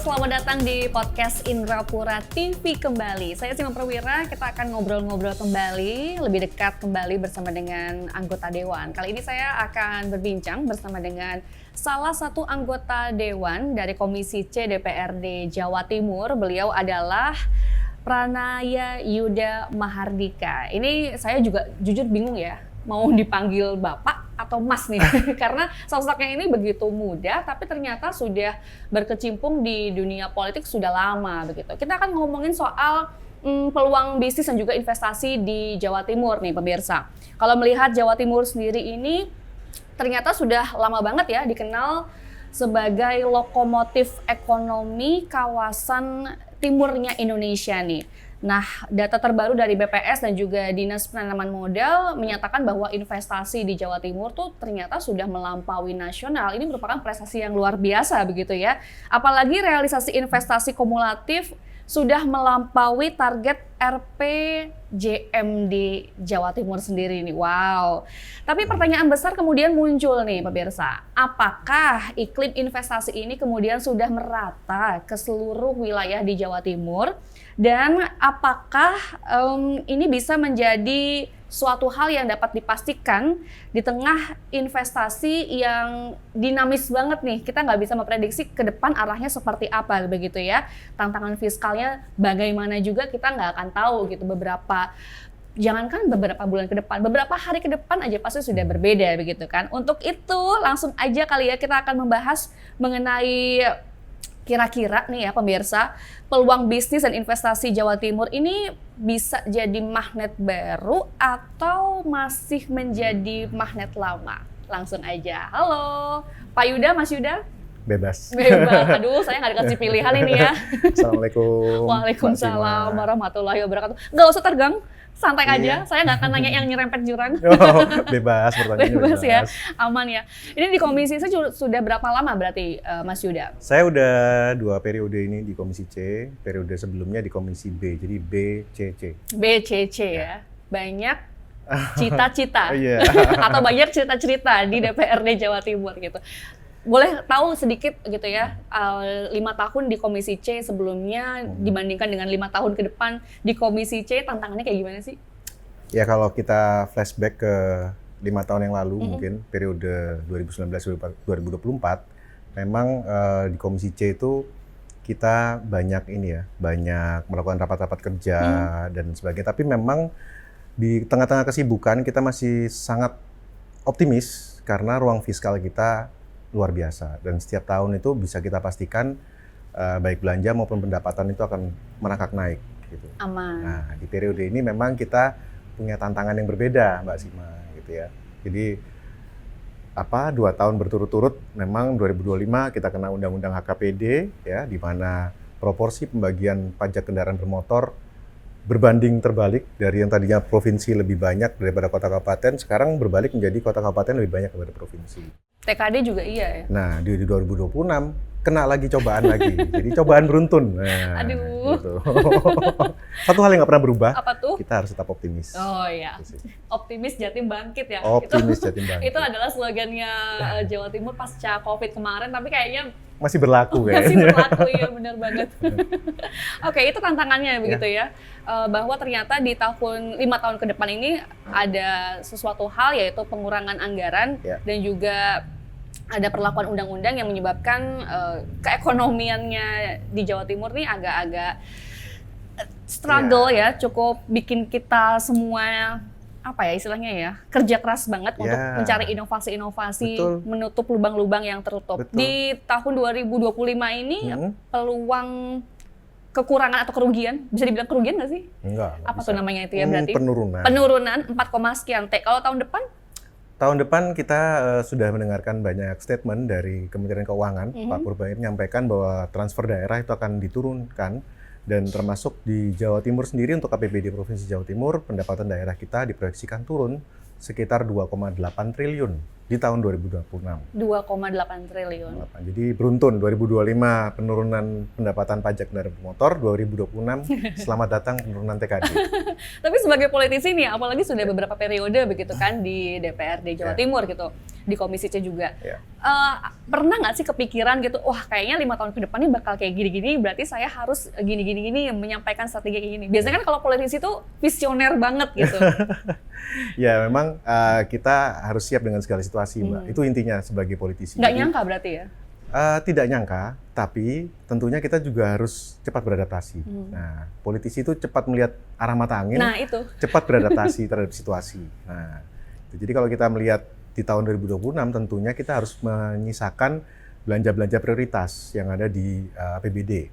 selamat datang di podcast Indrapura TV kembali. Saya Sima Perwira, kita akan ngobrol-ngobrol kembali, lebih dekat kembali bersama dengan anggota Dewan. Kali ini saya akan berbincang bersama dengan salah satu anggota Dewan dari Komisi C DPRD Jawa Timur. Beliau adalah Pranaya Yuda Mahardika. Ini saya juga jujur bingung ya, mau dipanggil Bapak atau Mas nih, karena sosoknya ini begitu muda, tapi ternyata sudah berkecimpung di dunia politik sudah lama begitu. Kita akan ngomongin soal peluang bisnis dan juga investasi di Jawa Timur nih pemirsa. Kalau melihat Jawa Timur sendiri ini, ternyata sudah lama banget ya dikenal sebagai lokomotif ekonomi kawasan timurnya Indonesia nih. Nah, data terbaru dari BPS dan juga Dinas Penanaman Modal menyatakan bahwa investasi di Jawa Timur tuh ternyata sudah melampaui nasional. Ini merupakan prestasi yang luar biasa begitu ya. Apalagi realisasi investasi kumulatif sudah melampaui target RPJMD Jawa Timur sendiri nih. Wow. Tapi pertanyaan besar kemudian muncul nih pemirsa. Apakah iklim investasi ini kemudian sudah merata ke seluruh wilayah di Jawa Timur? Dan apakah ini bisa menjadi suatu hal yang dapat dipastikan di tengah investasi yang dinamis banget nih. Kita nggak bisa memprediksi ke depan arahnya seperti apa begitu ya. Tantangan fiskalnya bagaimana juga kita nggak akan tahu gitu. Jangankan beberapa bulan ke depan, beberapa hari ke depan aja pasti sudah berbeda begitu kan. Untuk itu langsung aja kali ya kita akan membahas mengenai kira-kira nih ya pemirsa, peluang bisnis dan investasi Jawa Timur ini bisa jadi magnet baru atau masih menjadi magnet lama? Langsung aja. Halo, Pak Yuda, Mas Yuda? Bebas. Aduh, saya nggak dikasih pilihan ini ya. Assalamualaikum. Waalaikumsalam warahmatullahi wabarakatuh. Nggak usah tegang, santai aja. Saya nggak akan nanya yang nyerempet jurang. Oh, bebas pertanyaannya. Bebas ya, aman ya. Ini di komisi saya sudah berapa lama berarti Mas Yuda? Saya udah 2 periode ini di Komisi C, periode sebelumnya di Komisi B, jadi BCC. BCC ya, banyak cita-cita Iya. atau banyak cerita-cerita di DPRD Jawa Timur gitu. Boleh tahu sedikit gitu ya, 5 tahun di Komisi C sebelumnya dibandingkan dengan 5 tahun ke depan di Komisi C, tantangannya kayak gimana sih? Ya kalau kita flashback ke 5 tahun yang lalu mungkin, periode 2019-2024, memang di Komisi C itu kita banyak melakukan rapat-rapat kerja dan sebagainya. Tapi memang di tengah-tengah kesibukan kita masih sangat optimis karena ruang fiskal kita luar biasa, dan setiap tahun itu bisa kita pastikan baik belanja maupun pendapatan itu akan merangkak naik gitu. Aman. Nah, di periode ini memang kita punya tantangan yang berbeda, Mbak Sima, gitu ya. Jadi 2 tahun berturut-turut memang 2025 kita kena undang-undang HKPD ya, di mana proporsi pembagian pajak kendaraan bermotor berbanding terbalik, dari yang tadinya provinsi lebih banyak daripada kota kabupaten, sekarang berbalik menjadi kota kabupaten lebih banyak daripada provinsi. TKD juga iya ya? Nah, di 2026 kena lagi cobaan lagi. Jadi cobaan beruntun. Nah, aduh. Gitu. Satu hal yang nggak pernah berubah, apa tuh? Kita harus tetap optimis. Oh iya, optimis Jatim bangkit ya. Optimis Jatim bangkit. Itu adalah slogannya Jawa Timur pasca COVID kemarin, tapi kayaknya masih berlaku kayaknya. Masih berlaku, iya benar banget. Oke, itu tantangannya begitu ya. Bahwa ternyata di 5 tahun ke depan ini ada sesuatu hal, yaitu pengurangan anggaran dan juga ada perlakuan undang-undang yang menyebabkan keekonomiannya di Jawa Timur nih agak-agak struggle ya, cukup bikin kita semua istilahnya ya, kerja keras banget untuk mencari inovasi-inovasi, menutup lubang-lubang yang tertutup. Betul. Di tahun 2025 ini peluang kekurangan atau kerugian, bisa dibilang kerugian nggak sih? Enggak. Apa tuh namanya itu ya berarti? Penurunan 4, sekian T. Kalau tahun depan? Tahun depan kita sudah mendengarkan banyak statement dari Kementerian Keuangan. Pak Purbain menyampaikan bahwa transfer daerah itu akan diturunkan, dan termasuk di Jawa Timur sendiri untuk APBD Provinsi Jawa Timur, pendapatan daerah kita diproyeksikan turun sekitar 2,8 triliun di tahun 2026. 2,8 triliun. Jadi beruntun 2025 penurunan pendapatan pajak kendaraan bermotor, 2026 selamat datang penurunan TKD. Tapi sebagai politisi nih, apalagi sudah beberapa periode begitu kan di DPRD Jawa Timur gitu. di Komisi C juga. Ya. Pernah nggak sih kepikiran gitu, wah kayaknya 5 tahun ke depan ini bakal kayak gini-gini, berarti saya harus gini-gini menyampaikan strategi kayak gini. Biasanya kan kalau politisi itu visioner banget gitu. Ya memang kita harus siap dengan segala situasi, Mbak. Itu intinya sebagai politisi. Nggak nyangka berarti ya? Tidak nyangka, tapi tentunya kita juga harus cepat beradaptasi. Nah, politisi itu cepat melihat arah mata angin, Nah, itu. cepat beradaptasi terhadap situasi. Nah, jadi kalau kita melihat di tahun 2026, tentunya kita harus menyisakan belanja-belanja prioritas yang ada di APBD.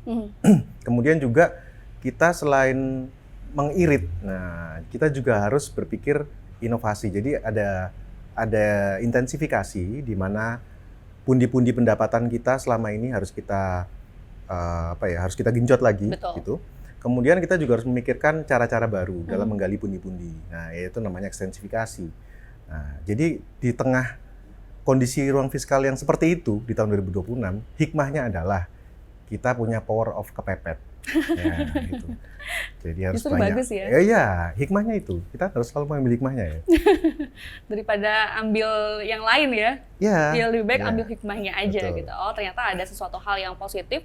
Kemudian juga kita selain mengirit, nah kita juga harus berpikir inovasi. Jadi ada intensifikasi di mana pundi-pundi pendapatan kita selama ini harus kita harus kita genjot lagi. Betul. Gitu. Kemudian kita juga harus memikirkan cara-cara baru dalam menggali pundi-pundi. Nah, yaitu namanya ekstensifikasi. Nah, jadi di tengah kondisi ruang fiskal yang seperti itu di tahun 2026, hikmahnya adalah kita punya power of kepepet. Ya, gitu. Jadi harus Justru banyak. bagus ya. Iya, hikmahnya itu. Kita harus selalu mengambil hikmahnya ya. Daripada ambil yang lain ya. Iya. Ya lebih baik Ya. ambil hikmahnya aja. Betul. Gitu. Oh, ternyata ada sesuatu hal yang positif.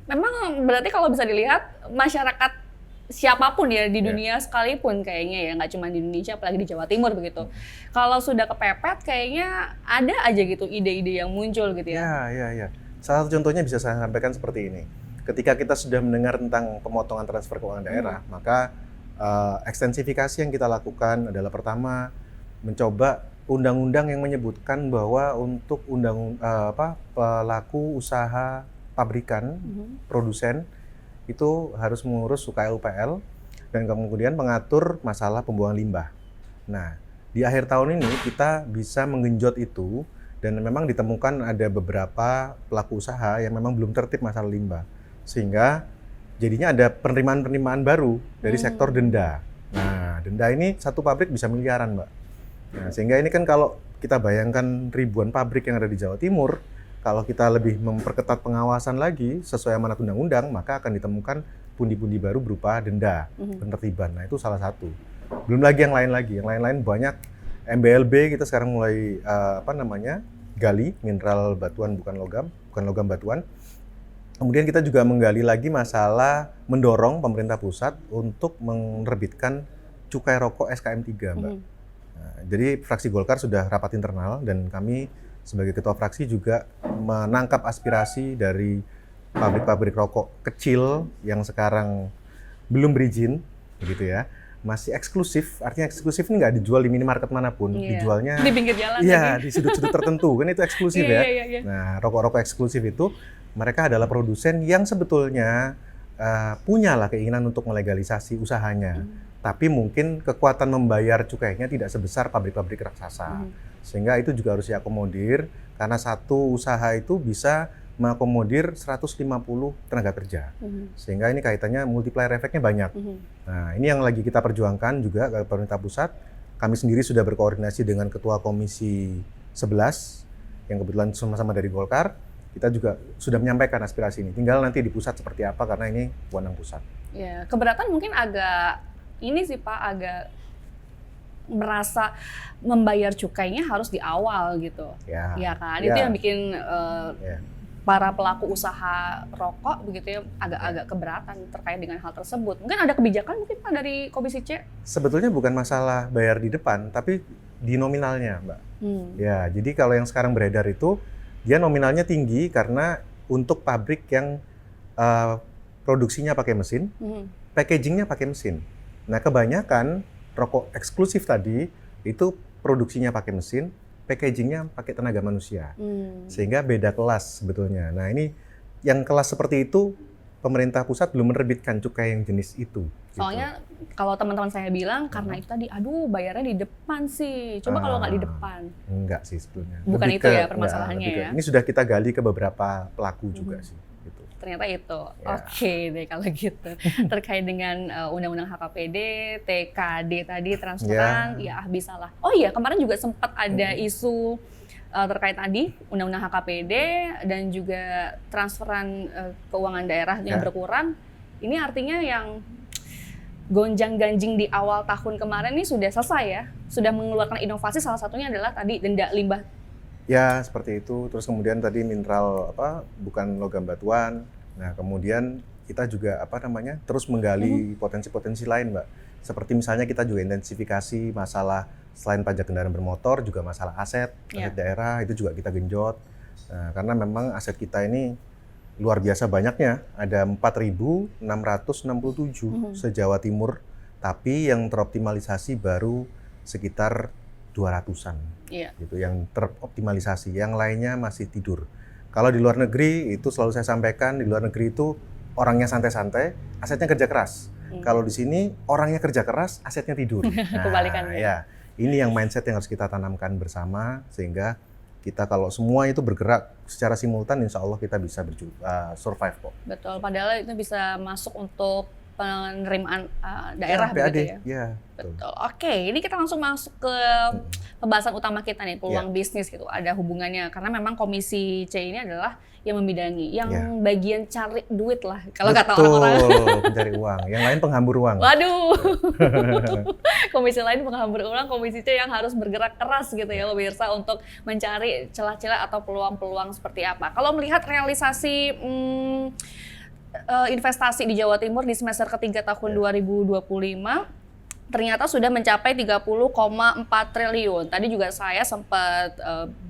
Memang berarti kalau bisa dilihat masyarakat siapapun ya di dunia sekalipun kayaknya ya, nggak cuma di Indonesia, apalagi di Jawa Timur begitu. Kalau sudah kepepet kayaknya ada aja gitu ide-ide yang muncul gitu ya. Ya. Salah satu contohnya bisa saya sampaikan seperti ini. Ketika kita sudah mendengar tentang pemotongan transfer keuangan daerah, maka ekstensifikasi yang kita lakukan adalah pertama mencoba undang-undang yang menyebutkan bahwa untuk pelaku usaha pabrikan, produsen itu harus mengurus UKL UPL dan kemudian mengatur masalah pembuangan limbah. Nah, di akhir tahun ini kita bisa menggenjot itu dan memang ditemukan ada beberapa pelaku usaha yang memang belum tertib masalah limbah. Sehingga jadinya ada penerimaan-penerimaan baru dari sektor denda. Nah, denda ini satu pabrik bisa miliaran, Mbak. Nah, sehingga ini kan kalau kita bayangkan ribuan pabrik yang ada di Jawa Timur, kalau kita lebih memperketat pengawasan lagi sesuai amanat undang-undang, maka akan ditemukan pundi-pundi baru berupa denda, penertiban. Nah, itu salah satu. Belum lagi yang lain lagi. Yang lain-lain banyak. MBLB kita sekarang mulai gali mineral batuan bukan logam batuan. Kemudian kita juga menggali lagi masalah mendorong pemerintah pusat untuk menerbitkan cukai rokok SKM 3, Mbak. Nah, jadi fraksi Golkar sudah rapat internal dan kami sebagai ketua fraksi juga menangkap aspirasi dari pabrik-pabrik rokok kecil yang sekarang belum berizin, begitu ya. Masih eksklusif, artinya eksklusif ini nggak dijual di minimarket manapun, dijualnya di pinggir jalan. Iya, di sudut-sudut tertentu, kan itu eksklusif ya. Iya. Nah, rokok-rokok eksklusif itu mereka adalah produsen yang sebetulnya punyalah keinginan untuk melegalisasi usahanya. Tapi mungkin kekuatan membayar cukainya tidak sebesar pabrik-pabrik raksasa. Sehingga itu juga harus diakomodir, karena satu usaha itu bisa mengakomodir 150 tenaga kerja. Sehingga ini kaitannya multiplier efeknya banyak. Nah, ini yang lagi kita perjuangkan juga ke pemerintah pusat. Kami sendiri sudah berkoordinasi dengan Ketua Komisi 11, yang kebetulan sama-sama dari Golkar. Kita juga sudah menyampaikan aspirasi ini. Tinggal nanti di pusat seperti apa, karena ini wewenang pusat. Ya, keberatan mungkin agak ini sih Pak, agak merasa membayar cukainya harus di awal gitu. Ya kan? Itu yang bikin para pelaku usaha rokok begitu ya agak keberatan terkait dengan hal tersebut. Mungkin ada kebijakan mungkin Pak dari Komisi C? Sebetulnya bukan masalah bayar di depan, tapi di nominalnya, Mbak. Ya, jadi kalau yang sekarang beredar itu dia nominalnya tinggi karena untuk pabrik yang produksinya pakai mesin, packagingnya pakai mesin. Nah, kebanyakan rokok eksklusif tadi itu produksinya pakai mesin, packagingnya pakai tenaga manusia. Sehingga beda kelas sebetulnya. Nah, ini yang kelas seperti itu pemerintah pusat belum menerbitkan cukai yang jenis itu. Soalnya kalau teman-teman saya bilang karena itu tadi, aduh bayarnya di depan sih. Coba kalau nggak di depan. Enggak sih sebetulnya. Bukan lebih itu ya permasalahannya ya. Ini sudah kita gali ke beberapa pelaku juga sih. Gitu. Ternyata itu. Ya. Oke deh kalau gitu. Terkait dengan Undang-Undang HKPD, TKD tadi transferan, ya bisa lah. Oh iya, kemarin juga sempat ada isu terkait tadi Undang-Undang HKPD dan juga transferan keuangan daerah yang berkurang. Ini artinya yang gonjang-ganjing di awal tahun kemarin ini sudah selesai ya, sudah mengeluarkan inovasi, salah satunya adalah tadi denda limbah Ya, seperti itu. Terus kemudian tadi mineral bukan logam batuan. Nah, kemudian kita juga terus menggali potensi-potensi lain, Mbak. Seperti misalnya kita juga intensifikasi masalah selain pajak kendaraan bermotor, juga masalah aset daerah itu juga kita genjot. Nah, karena memang aset kita ini luar biasa banyaknya, ada 4.667 se-Jawa Timur, tapi yang teroptimalisasi baru sekitar 200-an. Gitu yang teroptimalisasi, yang lainnya masih tidur. Kalau di luar negeri itu selalu saya sampaikan, di luar negeri itu orangnya santai-santai, asetnya kerja keras. Kalau di sini orangnya kerja keras, asetnya tidur. Nah, kebalikannya. Ya, ini yang mindset yang harus kita tanamkan bersama, sehingga kita kalau semua itu bergerak secara simultan, insya Allah kita bisa survive kok. Betul, padahal itu bisa masuk untuk penerimaan daerah begitu ya. Ya, betul. Oke, ini kita langsung masuk ke pembahasan utama kita nih, peluang bisnis gitu. Ada hubungannya karena memang Komisi C ini adalah yang membidangi, yang bagian cari duit lah kalau kata orang-orang. Betul, pencari uang. Yang lain penghambur uang. Waduh. Komisi lain penghambur uang, Komisi C yang harus bergerak keras gitu ya pemirsa untuk mencari celah-celah atau peluang-peluang seperti apa. Kalau melihat realisasi investasi di Jawa Timur di semester ketiga tahun 2025 ternyata sudah mencapai 30,4 triliun. Tadi juga saya sempat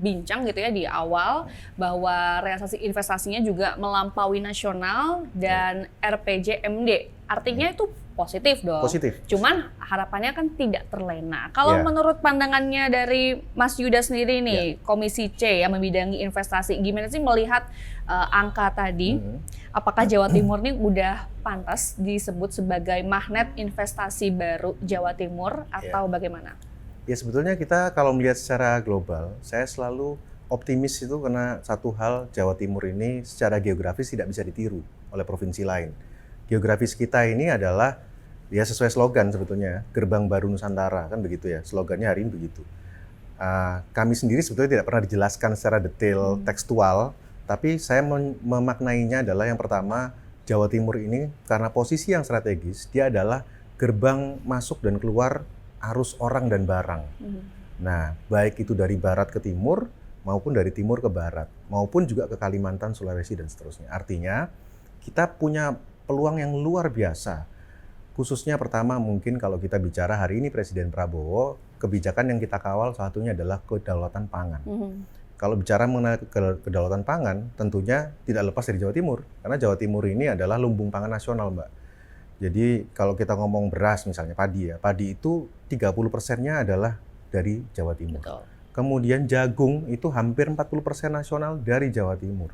bincang gitu ya di awal bahwa realisasi investasinya juga melampaui nasional dan RPJMD. Artinya itu positif dong. Positif. Cuman harapannya kan tidak terlena. Kalau menurut pandangannya dari Mas Yuda sendiri nih, Komisi C yang membidangi investasi, gimana sih melihat angka tadi? Apakah Jawa Timur ini udah pantas disebut sebagai magnet investasi baru Jawa Timur atau bagaimana? Ya sebetulnya kita kalau melihat secara global, saya selalu optimis itu karena satu hal, Jawa Timur ini secara geografis tidak bisa ditiru oleh provinsi lain. Geografis kita ini adalah ya sesuai slogan sebetulnya, gerbang baru Nusantara, kan begitu ya, slogannya hari ini begitu. Kami sendiri sebetulnya tidak pernah dijelaskan secara detail tekstual, tapi saya memaknainya adalah yang pertama, Jawa Timur ini karena posisi yang strategis, dia adalah gerbang masuk dan keluar arus orang dan barang. Nah, baik itu dari barat ke timur, maupun dari timur ke barat, maupun juga ke Kalimantan, Sulawesi, dan seterusnya. Artinya, kita punya peluang yang luar biasa. Khususnya pertama mungkin kalau kita bicara hari ini Presiden Prabowo, kebijakan yang kita kawal salah satunya adalah kedaulatan pangan. Kalau bicara mengenai kedaulatan pangan, tentunya tidak lepas dari Jawa Timur. Karena Jawa Timur ini adalah lumbung pangan nasional, Mbak. Jadi kalau kita ngomong beras misalnya, padi ya, padi itu 30%-nya adalah dari Jawa Timur. Betul. Kemudian jagung itu hampir 40% nasional dari Jawa Timur.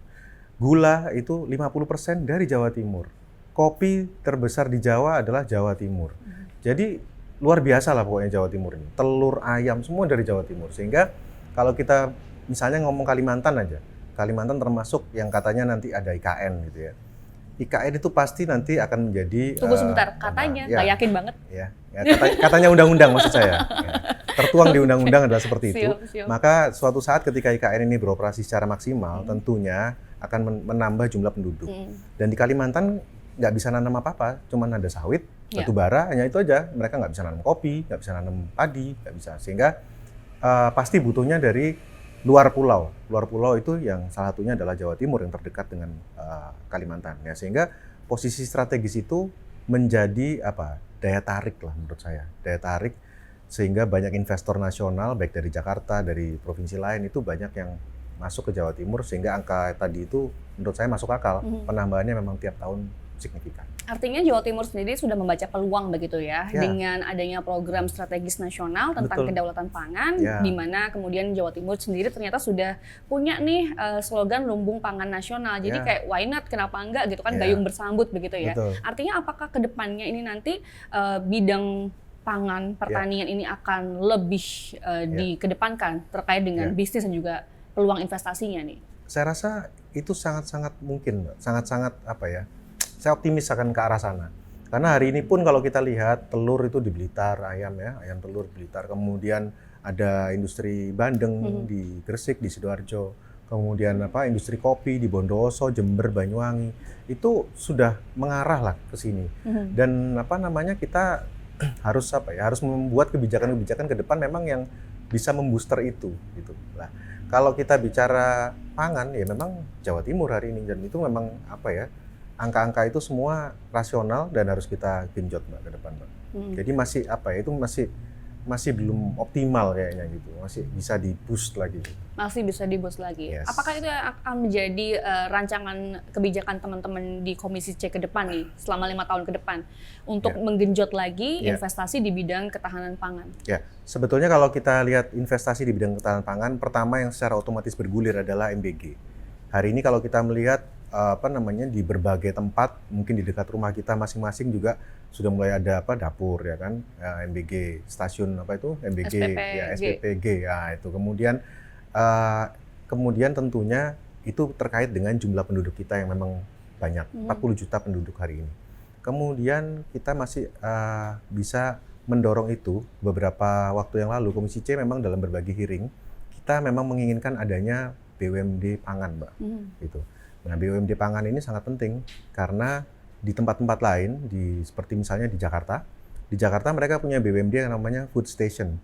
Gula itu 50% dari Jawa Timur. Kopi terbesar di Jawa adalah Jawa Timur. Jadi luar biasa lah pokoknya Jawa Timur ini. Telur, ayam, semua dari Jawa Timur. Sehingga kalau kita misalnya ngomong Kalimantan aja, Kalimantan termasuk yang katanya nanti ada IKN gitu ya. IKN itu pasti nanti akan menjadi... Tunggu sebentar, katanya, nggak yakin banget. Ya katanya undang-undang maksud saya. Tertuang di undang-undang adalah seperti itu. Siap. Maka suatu saat ketika IKN ini beroperasi secara maksimal, tentunya akan menambah jumlah penduduk. Dan di Kalimantan nggak bisa nanam apa-apa, cuma ada sawit, batu bara, hanya itu aja. Mereka nggak bisa nanam kopi, nggak bisa nanam padi, nggak bisa. Sehingga pasti butuhnya dari luar pulau. Luar pulau itu yang salah satunya adalah Jawa Timur yang terdekat dengan Kalimantan. Ya, sehingga posisi strategis itu menjadi daya tarik lah menurut saya. Daya tarik sehingga banyak investor nasional baik dari Jakarta, dari provinsi lain itu banyak yang masuk ke Jawa Timur sehingga angka tadi itu menurut saya masuk akal. Penambahannya memang tiap tahun signifikan. Artinya Jawa Timur sendiri sudah membaca peluang begitu ya, dengan adanya program strategis nasional tentang kedaulatan pangan, di mana kemudian Jawa Timur sendiri ternyata sudah punya nih slogan lumbung pangan nasional. Jadi kayak why not, kenapa enggak gitu kan, gayung bersambut begitu ya. Artinya apakah ke depannya ini nanti bidang pangan pertanian ini akan lebih dikedepankan terkait dengan bisnis dan juga peluang investasinya nih? Saya rasa itu sangat-sangat mungkin, Mbak. Sangat-sangat saya optimis akan ke arah sana. Karena hari ini pun kalau kita lihat telur itu di Blitar, ayam telur Blitar. Kemudian ada industri bandeng di Gresik, di Sidoarjo. Kemudian industri kopi di Bondowoso, Jember, Banyuwangi. Itu sudah mengarah lah ke sini. Dan kita harus harus membuat kebijakan-kebijakan ke depan memang yang bisa membooster itu gitu. Nah, Kalau kita bicara pangan, ya memang Jawa Timur hari ini, dan itu memang apa ya, angka-angka itu semua rasional dan harus kita genjot Mbak ke depan Mbak. Jadi masih apa ya, itu masih belum optimal kayaknya gitu, masih bisa di-boost lagi. Masih bisa di-boost lagi. Yes. Apakah itu akan menjadi rancangan kebijakan teman-teman di Komisi C ke depan nih, selama 5 tahun ke depan, untuk menggenjot lagi investasi di bidang ketahanan pangan? Ya, sebetulnya kalau kita lihat investasi di bidang ketahanan pangan, pertama yang secara otomatis bergulir adalah MBG. Hari ini kalau kita melihat di berbagai tempat, mungkin di dekat rumah kita masing-masing juga sudah mulai ada dapur ya kan, MBG, stasiun MBG, SPPG. ya SPPG ya itu. Kemudian tentunya itu terkait dengan jumlah penduduk kita yang memang banyak, 40 juta penduduk hari ini. Kemudian kita masih bisa mendorong itu. Beberapa waktu yang lalu Komisi C memang dalam berbagai hearing kita memang menginginkan adanya BUMD pangan, Mbak. Gitu. Nah, BUMD pangan ini sangat penting karena di tempat-tempat lain, seperti misalnya di Jakarta mereka punya BUMD yang namanya food station,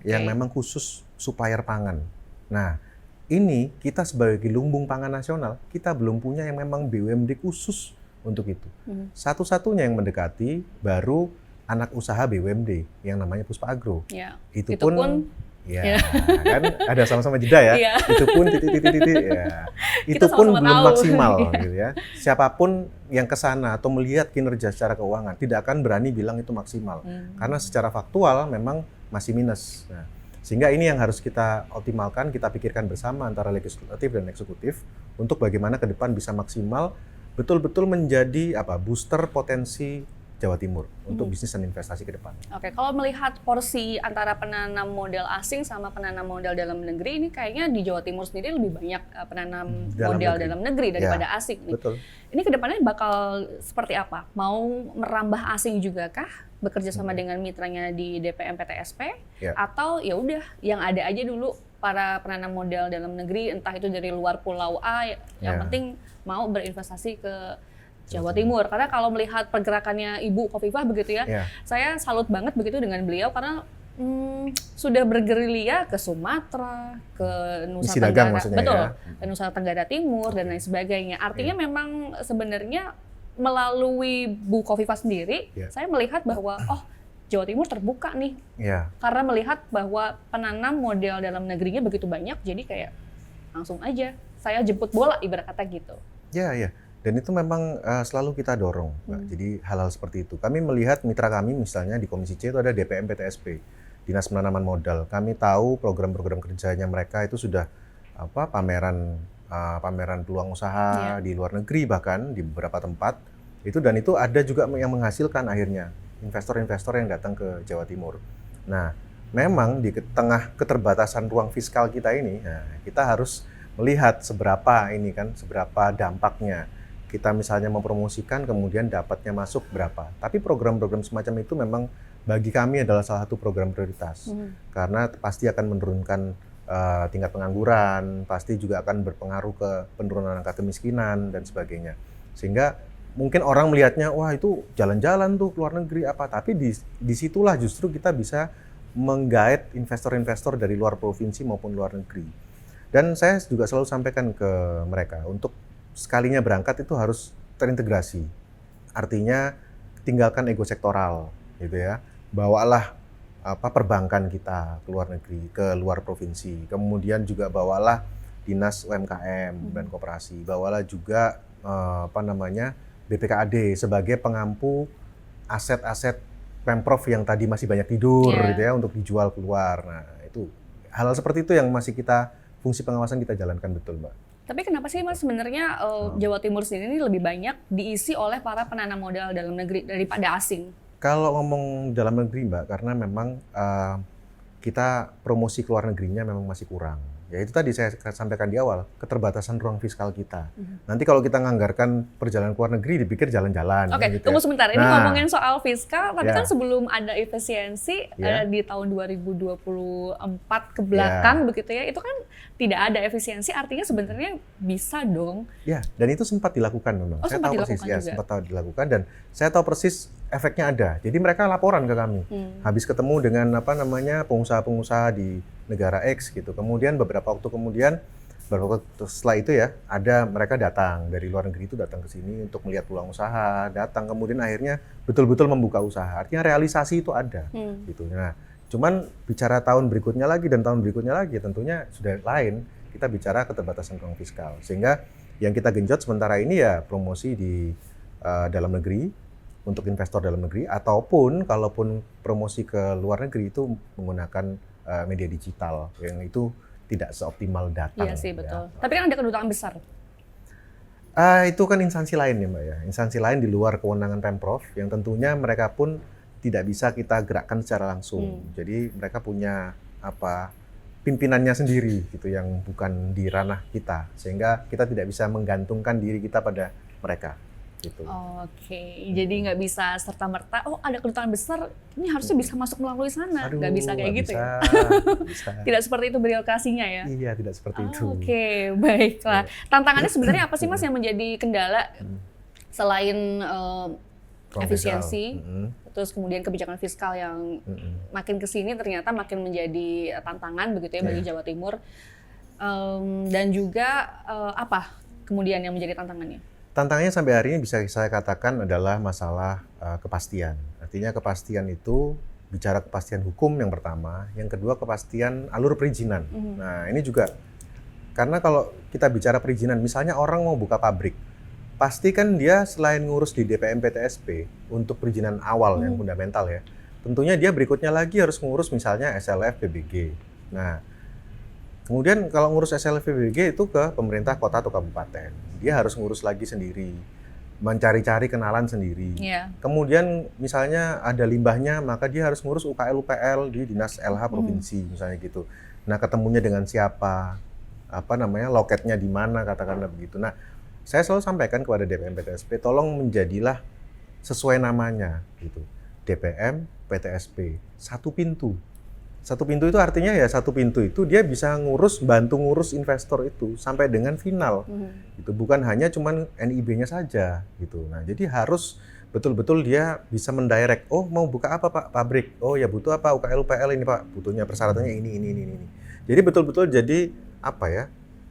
yang memang khusus supplier pangan. Nah, ini kita sebagai lumbung pangan nasional, kita belum punya yang memang BUMD khusus untuk itu. Satu-satunya yang mendekati baru anak usaha BUMD yang namanya Puspa Agro. Ya, itu pun ya, kan ada sama-sama jeda ya. Iya. Itu pun ya. Itu pun belum maksimal gitu ya. Siapapun yang ke sana atau melihat kinerja secara keuangan tidak akan berani bilang itu maksimal. Karena secara faktual memang masih minus. Nah, sehingga ini yang harus kita optimalkan, kita pikirkan bersama antara legislatif dan eksekutif untuk bagaimana ke depan bisa maksimal betul-betul menjadi booster potensi Jawa Timur untuk bisnis dan investasi ke depan. Oke, kalau melihat porsi antara penanam modal asing sama penanam modal dalam negeri, ini kayaknya di Jawa Timur sendiri lebih banyak penanam modal dalam negeri daripada asing nih. Betul. Ini kedepannya bakal seperti apa? Mau merambah asing juga kah? Bekerja sama dengan mitranya di DPM PTSP? Atau ya udah yang ada aja dulu para penanam modal dalam negeri, entah itu dari luar pulau A, yang penting mau berinvestasi ke Jawa Timur. Karena kalau melihat pergerakannya Ibu Khofifah begitu ya, saya salut banget begitu dengan beliau karena sudah bergerilya ke Sumatera, ke Nusa Tenggara, ke Nusa Tenggara Timur dan lain sebagainya. Artinya memang sebenarnya melalui Bu Khofifah sendiri, saya melihat bahwa Jawa Timur terbuka nih, karena melihat bahwa penanam modal dalam negerinya begitu banyak, jadi kayak langsung aja saya jemput bola ibarat kata gitu. Iya. Dan itu memang selalu kita dorong, Mbak. Jadi hal-hal seperti itu. Kami melihat mitra kami misalnya di Komisi C itu ada DPM PTSP, Dinas Penanaman Modal. Kami tahu program-program kerjanya mereka itu sudah pameran peluang usaha di luar negeri, bahkan di beberapa tempat. Dan itu ada juga yang menghasilkan akhirnya investor-investor yang datang ke Jawa Timur. Nah, memang di tengah keterbatasan ruang fiskal kita ini, kita harus melihat seberapa dampaknya. Kita misalnya mempromosikan, kemudian dapatnya masuk berapa. Tapi program-program semacam itu memang bagi kami adalah salah satu program prioritas. Karena pasti akan menurunkan tingkat pengangguran, pasti juga akan berpengaruh ke penurunan angka kemiskinan, dan sebagainya. Sehingga mungkin orang melihatnya, wah itu jalan-jalan tuh ke luar negeri apa. Tapi disitulah justru kita bisa menggait investor-investor dari luar provinsi maupun luar negeri. Dan saya juga selalu sampaikan ke mereka, untuk sekalinya berangkat itu harus terintegrasi. Artinya tinggalkan ego sektoral gitu ya. Bawalah perbankan kita ke luar negeri, ke luar provinsi. Kemudian juga bawalah dinas UMKM dan koperasi. Bawalah juga BPKAD sebagai pengampu aset-aset Pemprov yang tadi masih banyak tidur gitu ya, untuk dijual keluar. Nah, itu hal-hal seperti itu yang masih fungsi pengawasan kita jalankan betul, Mbak. Tapi kenapa sih Mas sebenarnya Jawa Timur sendiri ini lebih banyak diisi oleh para penanam modal dalam negeri daripada asing? Kalau ngomong dalam negeri, Mbak, karena memang kita promosi ke luar negerinya memang masih kurang. Ya itu tadi saya sampaikan di awal, keterbatasan ruang fiskal kita. Nanti kalau kita nganggarkan perjalanan ke luar negeri dipikir jalan-jalan. Oke, gitu tunggu sebentar. Ini ngomongin soal fiskal, tapi kan sebelum ada efisiensi di tahun 2024 ke belakang begitu ya, itu kan tidak ada efisiensi, artinya sebenarnya bisa dong. Ya, dan itu sempat dilakukan memang. Saya tahu persis, sempat dilakukan, dan saya tahu persis efeknya ada. Jadi mereka laporan ke kami. Habis ketemu dengan pengusaha-pengusaha di negara X gitu. Kemudian beberapa waktu setelah itu ya, mereka datang dari luar negeri itu datang ke sini untuk melihat peluang usaha, datang kemudian akhirnya betul-betul membuka usaha. Artinya realisasi itu ada gitu. Nah, cuman bicara tahun berikutnya lagi dan tahun berikutnya lagi tentunya sudah lain. Kita bicara keterbatasan keuangan fiskal. Sehingga yang kita genjot sementara ini ya promosi di dalam negeri untuk investor dalam negeri, ataupun kalaupun promosi ke luar negeri itu menggunakan media digital yang itu tidak seoptimal datang. Iya sih, betul. Ya. Tapi kan ada kedutaan besar. Itu kan instansi lain ya Mbak ya, instansi lain di luar kewenangan Pemprov yang tentunya mereka pun tidak bisa kita gerakkan secara langsung. Jadi mereka punya pimpinannya sendiri gitu yang bukan di ranah kita, sehingga kita tidak bisa menggantungkan diri kita pada mereka. Gitu. Oke, jadi nggak bisa serta-merta, oh ada kedutaan besar, ini harusnya bisa masuk melalui sana. Nggak bisa kayak gitu bisa, ya? Bisa. Tidak seperti itu birokrasinya ya? Iya, tidak seperti itu. Oke, baiklah. Tantangannya sebenarnya apa sih Mas yang menjadi kendala selain efisiensi, terus kemudian kebijakan fiskal yang makin kesini ternyata makin menjadi tantangan begitu ya bagi Jawa Timur, dan juga apa kemudian yang menjadi tantangannya? Tantangannya sampai hari ini bisa saya katakan adalah masalah kepastian. Artinya kepastian itu bicara kepastian hukum yang pertama, yang kedua kepastian alur perizinan. Nah ini juga karena kalau kita bicara perizinan, misalnya orang mau buka pabrik, pasti kan dia selain ngurus di DPM PTSP untuk perizinan awal yang fundamental ya, tentunya dia berikutnya lagi harus ngurus misalnya SLF PBG. Nah kemudian kalau ngurus SLF PBG itu ke pemerintah kota atau kabupaten, dia harus ngurus lagi sendiri, mencari-cari kenalan sendiri. Kemudian misalnya ada limbahnya, maka dia harus ngurus UKL-UPL di Dinas LH Provinsi misalnya gitu. Nah ketemunya dengan siapa, loketnya di mana, katakanlah begitu. Nah saya selalu sampaikan kepada DPM PTSP, tolong menjadilah sesuai namanya gitu. DPM PTSP, satu pintu. Satu pintu itu artinya ya satu pintu itu dia bisa bantu ngurus investor itu sampai dengan final. Gitu. Bukan hanya cuman NIB-nya saja gitu. Nah, jadi harus betul-betul dia bisa mendirect, oh mau buka apa Pak? Pabrik. Oh ya butuh apa? UKL ini Pak. Butuhnya persyaratannya ini. Jadi betul-betul jadi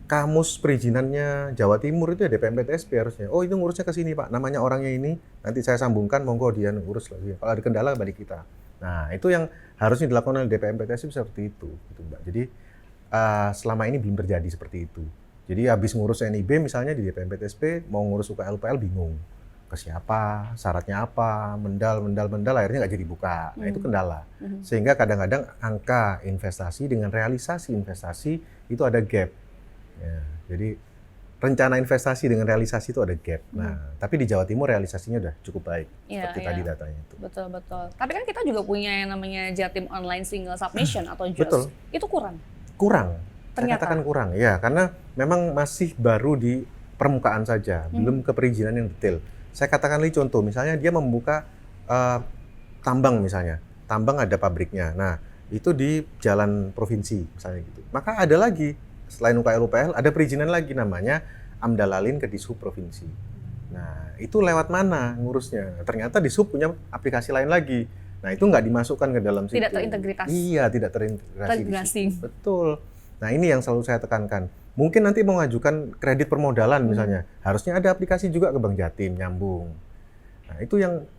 kamus perizinannya Jawa Timur itu ya DPM PTSP harusnya. Oh itu ngurusnya ke sini Pak. Namanya orangnya ini. Nanti saya sambungkan, monggo dia ngurus lagi. Kalau ada kendala balik kita. Nah, itu yang harusnya dilakukan oleh DPM PTSP seperti itu, gitu Mbak. Jadi selama ini belum terjadi seperti itu. Jadi habis ngurus NIB misalnya di DPM PTSP, mau ngurus UKL-UPL bingung. Ke siapa, syaratnya apa, mendal, akhirnya nggak jadi buka. Nah, itu kendala. Sehingga kadang-kadang angka investasi dengan realisasi investasi itu ada gap. Ya, jadi rencana investasi dengan realisasi itu ada gap. Nah, tapi di Jawa Timur realisasinya udah cukup baik. Seperti tadi datanya itu. Betul. Tapi kan kita juga punya yang namanya Jatim Online Single Submission atau JOS. Betul. Itu kurang? Kurang. Ternyata? Saya katakan kurang. Ya, karena memang masih baru di permukaan saja. Belum ke perizinan yang detail. Saya katakan lagi contoh. Misalnya dia membuka tambang misalnya. Tambang ada pabriknya. Nah, itu di jalan provinsi misalnya gitu. Maka ada lagi. Selain UKL-UPL, ada perizinan lagi namanya Amdalalin ke Dishub Provinsi. Nah, itu lewat mana ngurusnya? Ternyata Dishub punya aplikasi lain lagi. Nah, itu nggak dimasukkan ke dalam situ. Tidak terintegritas. Iya, tidak terintegrasi. Betul. Nah, ini yang selalu saya tekankan. Mungkin nanti mau ngajukan kredit permodalan misalnya, harusnya ada aplikasi juga ke Bank Jatim, nyambung. Nah,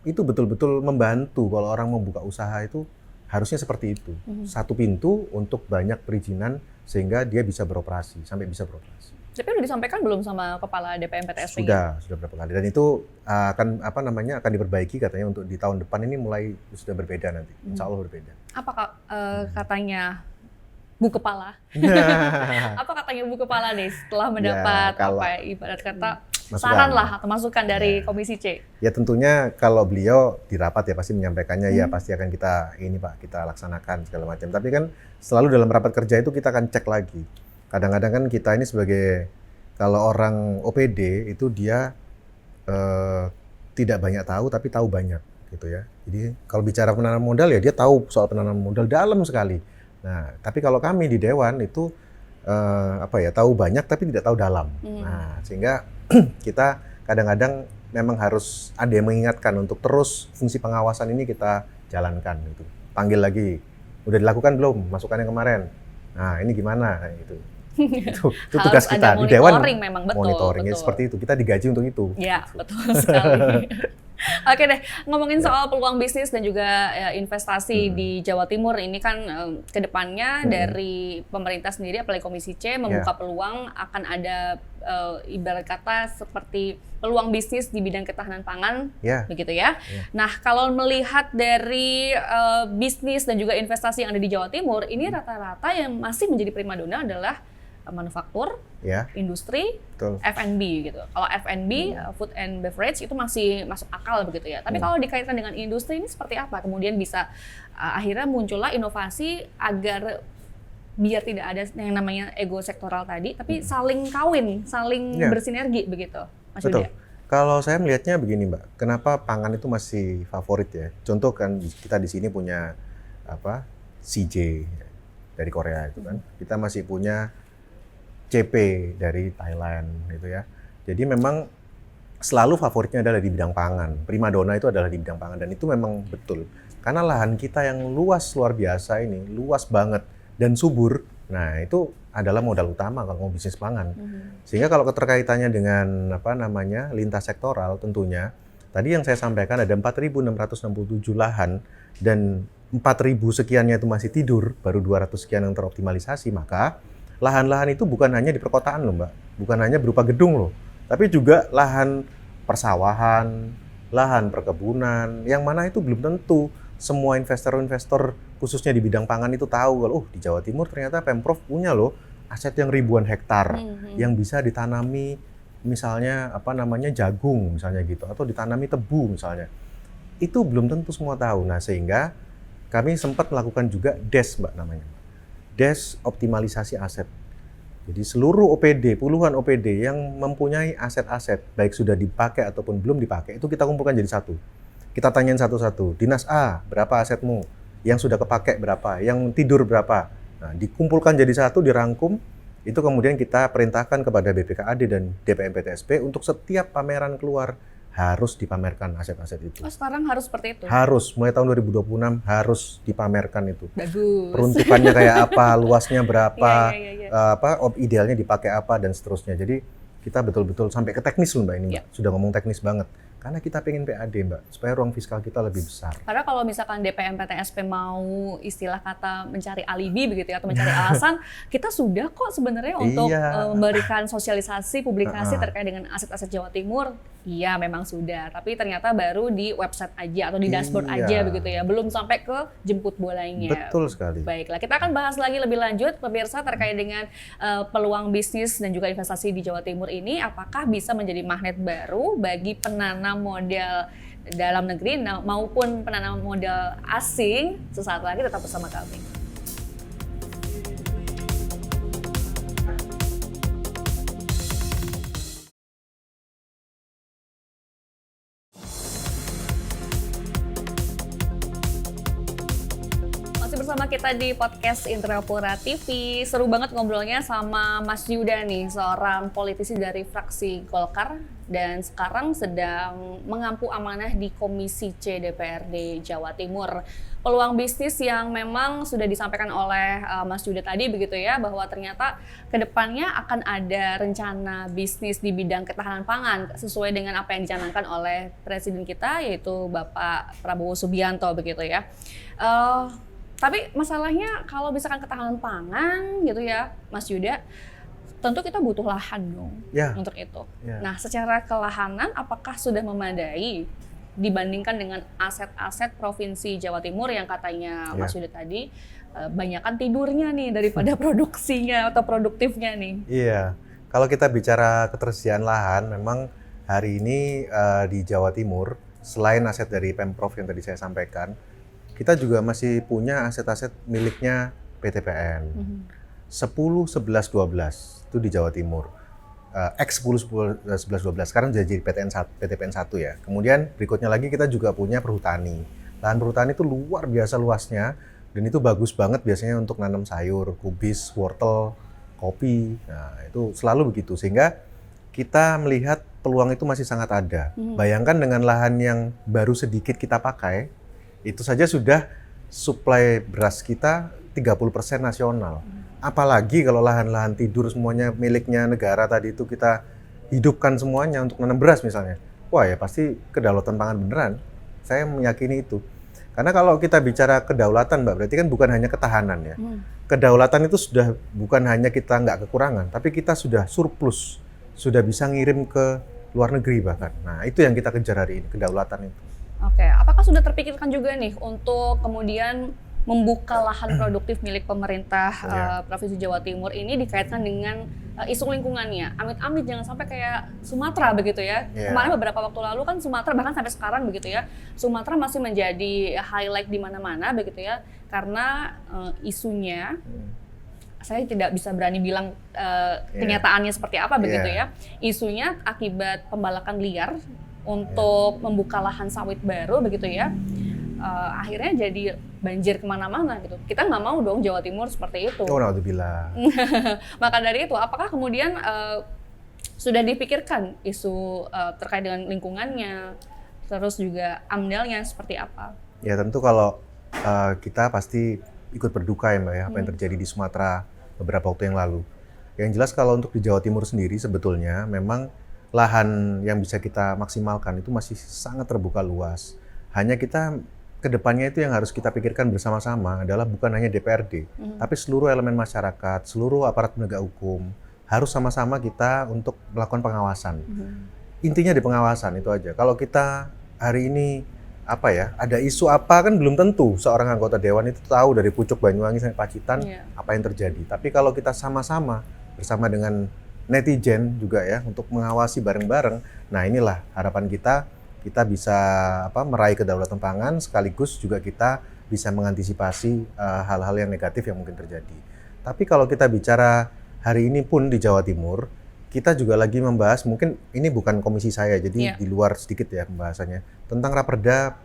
itu betul-betul membantu kalau orang mau buka usaha itu harusnya seperti itu. Satu pintu untuk banyak perizinan sehingga dia bisa beroperasi, sampai bisa beroperasi. Tapi udah disampaikan belum sama Kepala DPM PTSP? Sudah berapa kali. Dan itu akan diperbaiki katanya untuk di tahun depan ini mulai sudah berbeda nanti. Insya Allah berbeda. Apa katanya Bu Kepala? Apa katanya Bu Kepala nih setelah mendapat ibarat kata saran lah atau masukan dari Komisi C? Ya tentunya kalau beliau di rapat ya pasti menyampaikannya ya pasti akan kita laksanakan segala macam. Tapi kan selalu dalam rapat kerja itu kita akan cek lagi. Kadang-kadang kan kita ini sebagai kalau orang OPD itu dia tidak banyak tahu tapi tahu banyak gitu ya. Jadi kalau bicara penanaman modal ya dia tahu soal penanaman modal dalam sekali. Nah, tapi kalau kami di Dewan itu tahu banyak tapi tidak tahu dalam. Nah, sehingga kita kadang-kadang memang harus ada yang mengingatkan untuk terus fungsi pengawasan ini kita jalankan gitu. Panggil lagi. Udah dilakukan belum masukannya kemarin? Nah, ini gimana gitu. Itu Harus tugas ada kita di Dewan. monitoring memang, betul. Monitoringnya betul. seperti itu. Kita digaji untuk itu. Ya, betul sekali. Oke deh, ngomongin Ya. soal peluang bisnis dan juga investasi Hmm. di Jawa Timur ini kan ke depannya Hmm. dari pemerintah sendiri, apalagi Komisi C, membuka peluang akan ada ibarat kata seperti peluang bisnis di bidang ketahanan pangan, Ya. begitu ya. Ya. Nah, kalau melihat dari bisnis dan juga investasi yang ada di Jawa Timur, ini rata-rata yang masih menjadi primadona adalah manufaktur, Ya, industri, betul. F&B gitu. Kalau F&B, food and beverage itu masih masuk akal begitu ya. Tapi kalau dikaitkan dengan industri ini seperti apa? Kemudian bisa akhirnya muncullah inovasi agar biar tidak ada yang namanya ego sektoral tadi, tapi saling kawin, saling Ya. bersinergi begitu, Mas Betul. Yuda. Kalau saya melihatnya begini, Mbak. Kenapa pangan itu masih favorit ya? Contoh kan kita di sini punya CJ dari Korea itu kan. Kita masih punya CP dari Thailand gitu ya. Jadi memang selalu favoritnya adalah di bidang pangan. Primadona itu adalah di bidang pangan dan itu memang betul. Karena lahan kita yang luas luar biasa ini, luas banget dan subur. Nah, itu adalah modal utama kalau mau bisnis pangan. Sehingga kalau keterkaitannya dengan lintas sektoral tentunya tadi yang saya sampaikan ada 4.667 lahan dan 4.000 sekiannya itu masih tidur, baru 200 sekian yang teroptimalisasi, maka lahan-lahan itu bukan hanya di perkotaan loh, Mbak. Bukan hanya berupa gedung loh, tapi juga lahan persawahan, lahan perkebunan, yang mana itu belum tentu semua investor-investor khususnya di bidang pangan itu tahu kalau di Jawa Timur ternyata Pemprov punya loh aset yang ribuan hektar yang bisa ditanami misalnya jagung misalnya gitu atau ditanami tebu misalnya. Itu belum tentu semua tahu. Nah, sehingga kami sempat melakukan juga DES, Mbak, namanya. DES optimalisasi aset. Jadi seluruh OPD, puluhan OPD yang mempunyai aset-aset, baik sudah dipakai ataupun belum dipakai, itu kita kumpulkan jadi satu. Kita tanyain satu-satu, Dinas A, berapa asetmu? Yang sudah kepakai berapa? Yang tidur berapa? Nah, dikumpulkan jadi satu, dirangkum, itu kemudian kita perintahkan kepada BPKAD dan DPM PTSP untuk setiap pameran keluar, harus dipamerkan aset-aset itu. Oh, sekarang harus seperti itu? Harus, mulai tahun 2026 harus dipamerkan itu. Bagus. Peruntukannya kayak apa, luasnya berapa, Iya. idealnya dipakai apa, dan seterusnya. Jadi kita betul-betul sampai ke teknis loh, Mbak, ini, Mbak. Sudah ngomong teknis banget. Karena kita pengen PAD, Mbak, supaya ruang fiskal kita lebih besar. Karena kalau misalkan DPM PTSP mau istilah kata mencari alibi begitu ya, atau mencari alasan, kita sudah kok sebenarnya untuk memberikan sosialisasi, publikasi terkait dengan aset-aset Jawa Timur. Iya, memang sudah. Tapi ternyata baru di website aja atau di dashboard aja begitu ya. Belum sampai ke jemput bolanya. Betul sekali. Baiklah, kita akan bahas lagi lebih lanjut pemirsa terkait dengan peluang bisnis dan juga investasi di Jawa Timur ini. Apakah bisa menjadi magnet baru bagi penanam modal dalam negeri maupun penanam modal asing? Sesaat lagi tetap bersama kami. Bersama kita di podcast Indrapura TV. Seru banget ngobrolnya sama Mas Yuda nih, seorang politisi dari fraksi Golkar dan sekarang sedang mengampu amanah di Komisi C DPRD Jawa Timur. Peluang bisnis yang memang sudah disampaikan oleh Mas Yuda tadi begitu ya, bahwa ternyata kedepannya akan ada rencana bisnis di bidang ketahanan pangan sesuai dengan apa yang dicanangkan oleh Presiden kita yaitu Bapak Prabowo Subianto begitu ya. Tapi masalahnya kalau misalkan ketahanan pangan gitu ya, Mas Yuda, tentu kita butuh lahan dong untuk itu. Nah, secara kelahanan apakah sudah memadai dibandingkan dengan aset-aset Provinsi Jawa Timur yang katanya Mas Yuda tadi banyakan tidurnya nih daripada produksinya atau produktifnya nih? Iya, kalau kita bicara ketersediaan lahan, memang hari ini di Jawa Timur, selain aset dari Pemprov yang tadi saya sampaikan, kita juga masih punya aset-aset miliknya PTPN. 10, 11, 12 itu di Jawa Timur. X10, 11, 12 sekarang jadi PTPN 1 ya. Kemudian berikutnya lagi kita juga punya perhutani. Lahan perhutani itu luar biasa luasnya dan itu bagus banget biasanya untuk nanam sayur, kubis, wortel, kopi. Nah, itu selalu begitu sehingga kita melihat peluang itu masih sangat ada. Bayangkan dengan lahan yang baru sedikit kita pakai, itu saja sudah suplai beras kita 30% nasional. apalagi kalau lahan-lahan tidur semuanya miliknya negara tadi itu kita hidupkan semuanya untuk nanam beras misalnya. Wah ya pasti kedaulatan pangan beneran. Saya meyakini itu. Karena kalau kita bicara kedaulatan Mbak, berarti kan bukan hanya ketahanan ya. Kedaulatan itu sudah bukan hanya kita nggak kekurangan, tapi kita sudah surplus. Sudah bisa ngirim ke luar negeri bahkan. Nah itu yang kita kejar hari ini, kedaulatan itu. Oke, apakah sudah terpikirkan juga nih untuk kemudian membuka lahan produktif milik pemerintah Provinsi Jawa Timur ini dikaitkan dengan isu lingkungannya? Amit-amit jangan sampai kayak Sumatera begitu ya. Kemarin beberapa waktu lalu kan Sumatera, bahkan sampai sekarang begitu ya, Sumatera masih menjadi highlight di mana-mana begitu ya, karena isunya saya tidak bisa berani bilang kenyataannya seperti apa begitu ya. Isunya akibat pembalakan liar untuk membuka lahan sawit baru begitu ya. Akhirnya jadi banjir kemana-mana gitu. Kita nggak mau dong Jawa Timur seperti itu. Oh, naudzubillah. Maka dari itu, apakah kemudian sudah dipikirkan isu terkait dengan lingkungannya, terus juga AMDAL-nya seperti apa? Ya tentu kalau kita pasti ikut berduka ya Mbak ya, apa yang terjadi di Sumatera beberapa waktu yang lalu. Yang jelas kalau untuk di Jawa Timur sendiri sebetulnya memang lahan yang bisa kita maksimalkan itu masih sangat terbuka luas. Hanya kita kedepannya itu yang harus kita pikirkan bersama-sama adalah bukan hanya DPRD, tapi seluruh elemen masyarakat, seluruh aparat penegak hukum harus sama-sama kita untuk melakukan pengawasan. Intinya di pengawasan itu aja. Kalau kita hari ini apa ya, ada isu apa kan belum tentu seorang anggota dewan itu tahu dari pucuk Banyuwangi sampai Pacitan apa yang terjadi. Tapi kalau kita sama-sama bersama dengan netizen juga ya untuk mengawasi bareng-bareng, nah inilah harapan kita bisa meraih kedaulatan pangan sekaligus juga kita bisa mengantisipasi hal-hal yang negatif yang mungkin terjadi. Tapi kalau kita bicara hari ini pun di Jawa Timur, kita juga lagi membahas, mungkin ini bukan komisi saya, jadi di luar sedikit ya pembahasannya, tentang Raperda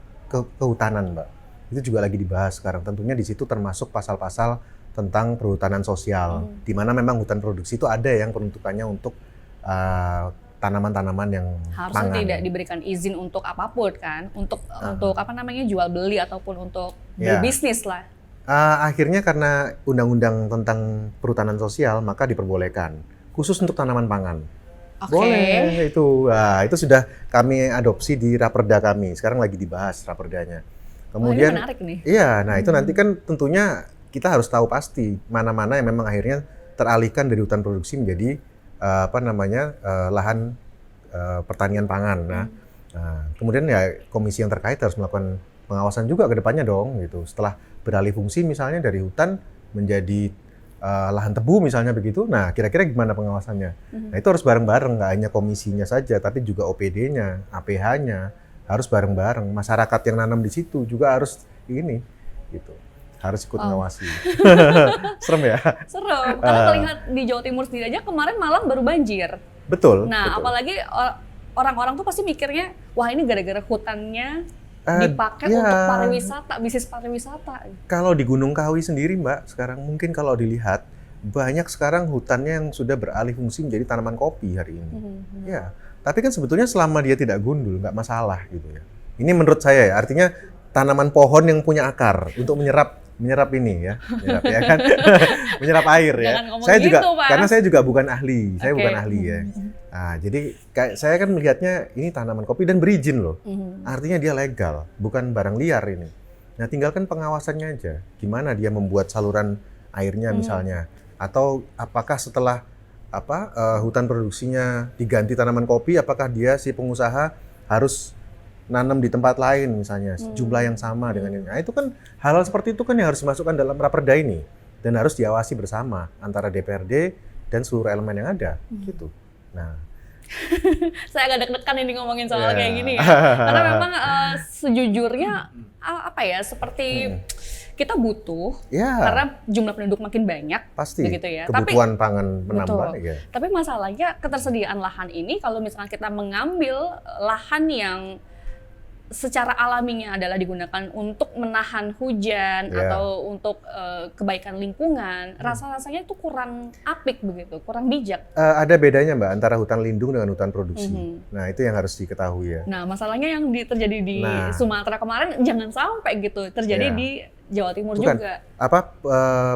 kehutanan Mbak. Itu juga lagi dibahas sekarang. Tentunya di situ termasuk pasal-pasal tentang perhutanan sosial, di mana memang hutan produksi itu ada yang peruntukannya untuk tanaman-tanaman yang harusnya pangan. Tidak diberikan izin untuk apapun kan, untuk apa namanya jual beli ataupun untuk berbisnis lah. Akhirnya karena undang-undang tentang perhutanan sosial maka diperbolehkan khusus untuk tanaman pangan. Boleh itu. Nah, itu sudah kami adopsi di Raperda kami. Sekarang lagi dibahas Raperdanya. Kemudian ini menarik nih. Iya, nah itu nanti kan tentunya kita harus tahu pasti mana-mana yang memang akhirnya teralihkan dari hutan produksi menjadi lahan pertanian pangan. Nah, kemudian ya komisi yang terkait harus melakukan pengawasan juga ke depannya dong gitu. Setelah beralih fungsi misalnya dari hutan menjadi lahan tebu misalnya begitu. Nah, kira-kira gimana pengawasannya? Nah, itu harus bareng-bareng, nggak hanya komisinya saja tapi juga OPD-nya, APH-nya harus bareng-bareng. Masyarakat yang nanam di situ juga harus ini gitu. Harus ikut mengawasi. Serem ya? Serem, karena melihat di Jawa Timur sendiri aja kemarin Malang baru banjir. Betul. Nah, betul. apalagi orang-orang tuh pasti mikirnya, wah ini gara-gara hutannya dipakai untuk pariwisata, bisnis pariwisata. Kalau di Gunung Kawi sendiri Mbak, sekarang mungkin kalau dilihat, banyak sekarang hutannya yang sudah beralih fungsi menjadi tanaman kopi hari ini. Ya, tapi kan sebetulnya selama dia tidak gundul, nggak masalah gitu ya. Ini menurut saya ya, artinya tanaman pohon yang punya akar untuk menyerap ini ya, menyerap kan, menyerap air ya. Saya juga, gitu, karena saya juga bukan ahli, saya bukan ahli ya. Nah, jadi kayak saya kan melihatnya ini tanaman kopi dan berizin loh, artinya dia legal, bukan barang liar ini. Nah, tinggalkan pengawasannya aja, gimana dia membuat saluran airnya misalnya, atau apakah setelah hutan produksinya diganti tanaman kopi, apakah dia si pengusaha harus nanam di tempat lain misalnya jumlah yang sama dengan ini. Nah, itu kan hal-hal seperti itu kan yang harus dimasukkan dalam Raperda ini dan harus diawasi bersama antara DPRD dan seluruh elemen yang ada gitu. Nah, saya agak deg-degan ini ngomongin soal kayak gini ya. Karena memang sejujurnya seperti kita butuh karena jumlah penduduk makin banyak pasti begitu ya. Kebutuhan pangan menambah ya. Tapi masalahnya ketersediaan lahan ini kalau misalnya kita mengambil lahan yang secara alaminya adalah digunakan untuk menahan hujan atau untuk kebaikan lingkungan, rasa-rasanya itu kurang apik begitu, kurang bijak. Ada bedanya Mbak antara hutan lindung dengan hutan produksi. Nah, itu yang harus diketahui ya. Nah, masalahnya yang terjadi di Sumatera kemarin jangan sampai gitu terjadi di Jawa Timur Bukan. juga.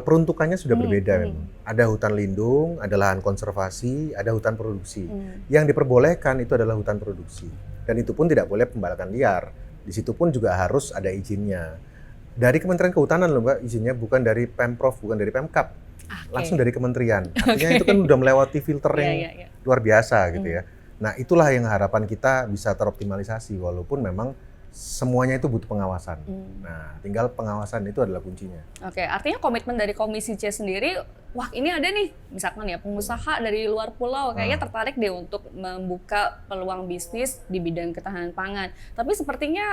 Peruntukannya sudah berbeda Hmm. memang. Ada hutan lindung, ada lahan konservasi, ada hutan produksi. Hmm. Yang diperbolehkan itu adalah hutan produksi. Dan itu pun tidak boleh pembalakan liar. Di situ pun juga harus ada izinnya. Dari Kementerian Kehutanan loh Mbak, izinnya bukan dari Pemprov, bukan dari Pemkab. Langsung dari kementerian. Artinya itu kan udah melewati filter yang luar biasa gitu ya. Nah, itulah yang harapan kita bisa teroptimalisasi walaupun memang semuanya itu butuh pengawasan. Nah, tinggal pengawasan itu adalah kuncinya. Oke, artinya komitmen dari Komisi C sendiri, wah ini ada nih, misalkan ya pengusaha dari luar pulau kayaknya tertarik deh untuk membuka peluang bisnis di bidang ketahanan pangan. Tapi sepertinya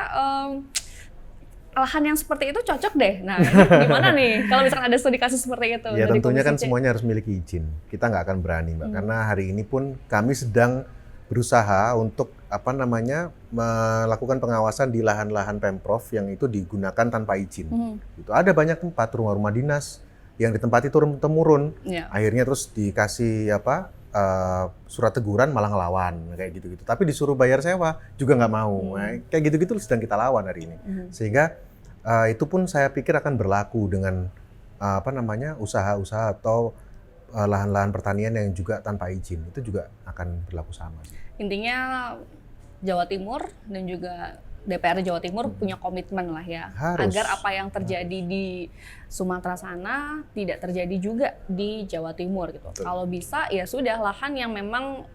lahan yang seperti itu cocok deh. Nah, gimana nih kalau misalkan ada studi kasus seperti itu? Ya dari tentunya Komisi kan C? semuanya harus memiliki izin. Kita nggak akan berani Mbak, karena hari ini pun kami sedang berusaha untuk melakukan pengawasan di lahan-lahan Pemprov yang itu digunakan tanpa izin. Itu ada banyak tempat rumah-rumah dinas yang ditempati turun-temurun. Akhirnya terus dikasih surat teguran malah ngelawan kayak gitu-gitu. Tapi disuruh bayar sewa juga nggak mau. Nah, kayak gitu-gitu sedang kita lawan hari ini. Sehingga itu pun saya pikir akan berlaku dengan usaha-usaha atau lahan-lahan pertanian yang juga tanpa izin. Itu juga akan berlaku sama. Intinya Jawa Timur dan juga DPR Jawa Timur punya komitmen lah ya, agar apa yang terjadi di Sumatera sana tidak terjadi juga di Jawa Timur gitu. Betul. Kalau bisa ya sudah lahan yang memang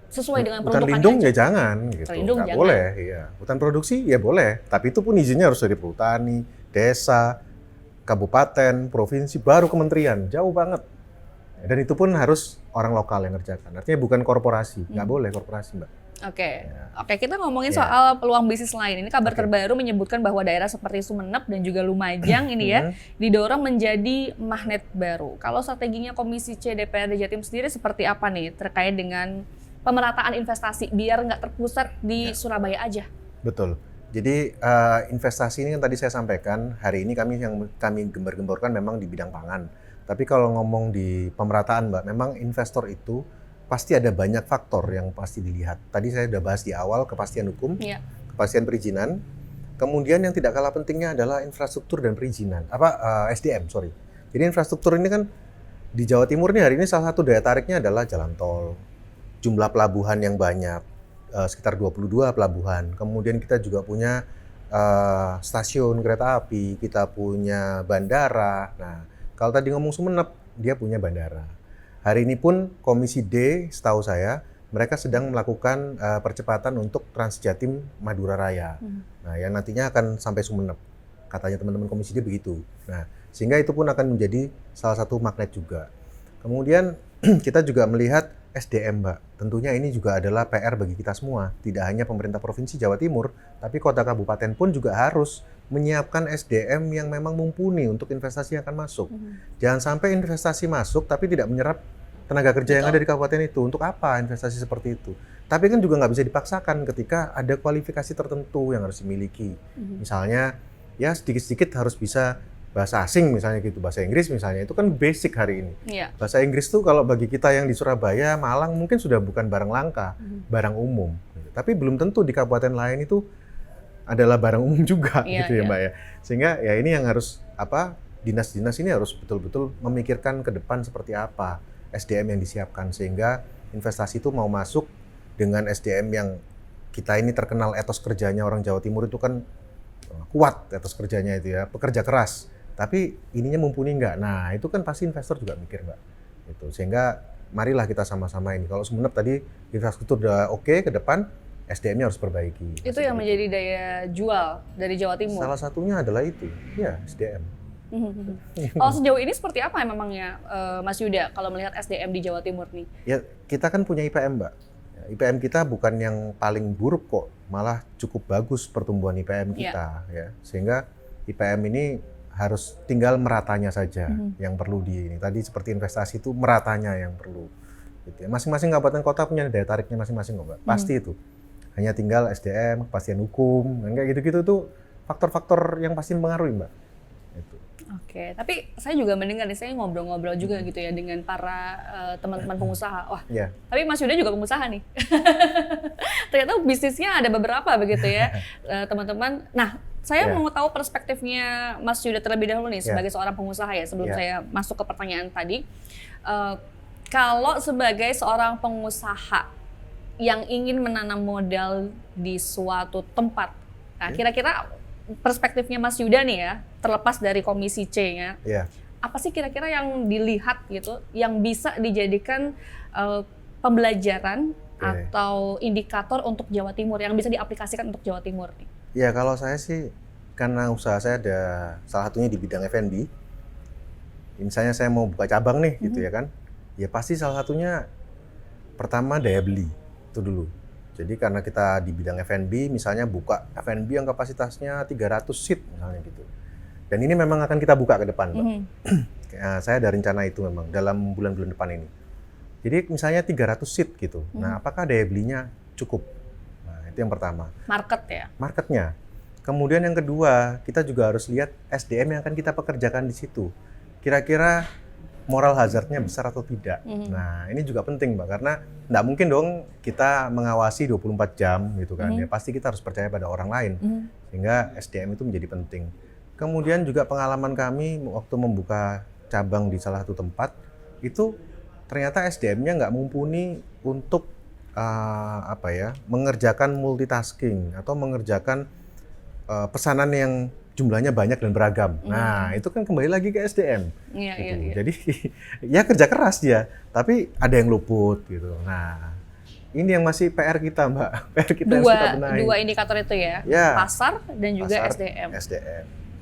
sesuai dengan Hutan peruntukannya lindung aja. ya jangan gitu, nggak boleh. Iya. Hutan produksi ya boleh, tapi itu pun izinnya harus dari perhutani, desa, kabupaten, provinsi, baru kementerian, jauh banget. Dan itu pun harus orang lokal yang ngerjakan. Artinya bukan korporasi, nggak boleh korporasi Mbak. Oke, kita ngomongin soal peluang bisnis lain. Ini kabar terbaru menyebutkan bahwa daerah seperti Sumeneb dan juga Lumajang ini ya didorong menjadi magnet baru. Kalau strateginya Komisi C DPRD Jatim sendiri seperti apa nih terkait dengan pemerataan investasi biar nggak terpusat di Surabaya aja? Betul. Jadi investasi ini kan tadi saya sampaikan hari ini kami gembar-gemborkan memang di bidang pangan. Tapi kalau ngomong di pemerataan Mbak, memang investor itu pasti ada banyak faktor yang pasti dilihat. Tadi saya sudah bahas di awal kepastian hukum, kepastian perizinan. Kemudian yang tidak kalah pentingnya adalah infrastruktur dan perizinan. SDM, sorry. Jadi infrastruktur ini kan di Jawa Timur ini hari ini salah satu daya tariknya adalah jalan tol. Jumlah pelabuhan yang banyak, sekitar 22 pelabuhan. Kemudian kita juga punya stasiun kereta api, kita punya bandara. Nah, kalau tadi ngomong Sumeneb, dia punya bandara. Hari ini pun Komisi D, setahu saya, mereka sedang melakukan percepatan untuk Trans Jatim Madura Raya. Nah, yang nantinya akan sampai Sumeneb. Katanya teman-teman Komisi D begitu. Nah, sehingga itu pun akan menjadi salah satu magnet juga. Kemudian kita juga melihat SDM, Mbak. Tentunya ini juga adalah PR bagi kita semua. Tidak hanya pemerintah Provinsi Jawa Timur, tapi kota kabupaten pun juga harus menyiapkan SDM yang memang mumpuni untuk investasi yang akan masuk. Jangan sampai investasi masuk tapi tidak menyerap tenaga kerja yang ada di kabupaten itu. Untuk apa investasi seperti itu? Tapi kan juga nggak bisa dipaksakan ketika ada kualifikasi tertentu yang harus dimiliki. Misalnya, ya sedikit-sedikit harus bisa bahasa asing misalnya gitu, bahasa Inggris misalnya, itu kan basic hari ini. Bahasa Inggris tuh kalau bagi kita yang di Surabaya, Malang mungkin sudah bukan barang langka, barang umum. Tapi belum tentu di kabupaten lain itu adalah barang umum juga gitu ya Mbak ya. Sehingga ya ini yang harus dinas-dinas ini harus betul-betul memikirkan ke depan seperti apa SDM yang disiapkan sehingga investasi itu mau masuk dengan SDM yang kita ini terkenal etos kerjanya orang Jawa Timur itu kan kuat etos kerjanya itu ya, pekerja keras. Tapi ininya mumpuni nggak? Nah itu kan pasti investor juga mikir Mbak. Gitu. Sehingga marilah kita sama-sama ini. Kalau Sumeneb tadi infrastruktur udah oke ke depan, SDM-nya harus perbaiki. Itu yang menjadi daya jual dari Jawa Timur? Salah satunya adalah itu, ya SDM. Kalau sejauh ini seperti apa memangnya Mas Yuda kalau melihat SDM di Jawa Timur nih? Ya kita kan punya IPM Mbak. IPM kita bukan yang paling buruk kok, malah cukup bagus pertumbuhan IPM kita. Ya. Sehingga IPM ini harus tinggal meratanya saja yang perlu tadi seperti investasi itu meratanya yang perlu. Gitu ya. Masing-masing kabupaten kota punya daya tariknya masing-masing kok Mbak, pasti itu. Hanya tinggal SDM, kepastian hukum, kayak gitu-gitu tuh faktor-faktor yang pasti mempengaruhi Mbak. Itu. Oke, tapi saya juga mendengar nih, saya ngobrol-ngobrol juga gitu ya dengan para teman-teman pengusaha. Wah, tapi Mas Yuda juga pengusaha nih. Ternyata bisnisnya ada beberapa begitu ya teman-teman. Nah, Saya mau tahu perspektifnya Mas Yuda terlebih dahulu nih sebagai seorang pengusaha ya, sebelum saya masuk ke pertanyaan tadi. Kalau sebagai seorang pengusaha yang ingin menanam modal di suatu tempat, nah kira-kira perspektifnya Mas Yuda nih ya, terlepas dari komisi C-nya, apa sih kira-kira yang dilihat gitu, yang bisa dijadikan pembelajaran atau indikator untuk Jawa Timur, yang bisa diaplikasikan untuk Jawa Timur nih? Ya kalau saya sih, karena usaha saya ada salah satunya di bidang F&B, misalnya saya mau buka cabang nih gitu ya kan, ya pasti salah satunya pertama daya beli, itu dulu. Jadi karena kita di bidang F&B, misalnya buka F&B yang kapasitasnya 300 seat misalnya gitu. Dan ini memang akan kita buka ke depan, Mbak. Saya ada rencana itu memang dalam bulan-bulan depan ini. Jadi misalnya 300 seat gitu. Nah, apakah daya belinya cukup? Nah, itu yang pertama. Market ya? Marketnya. Kemudian yang kedua, kita juga harus lihat SDM yang akan kita pekerjakan di situ. Kira-kira moral hazardnya besar atau tidak. Nah, ini juga penting, Mbak, karena nggak mungkin dong kita mengawasi 24 jam gitu kan. Ya pasti kita harus percaya pada orang lain. Sehingga SDM itu menjadi penting. Kemudian juga pengalaman kami waktu membuka cabang di salah satu tempat, itu ternyata SDM-nya nggak mumpuni untuk mengerjakan multitasking atau mengerjakan pesanan yang jumlahnya banyak dan beragam. Nah, itu kan kembali lagi ke SDM. Iya. Jadi ya kerja keras dia, tapi ada yang luput gitu. Nah, ini yang masih PR kita, Mbak. PR kita harus kita benahi. Dua indikator itu ya, pasar dan juga SDM.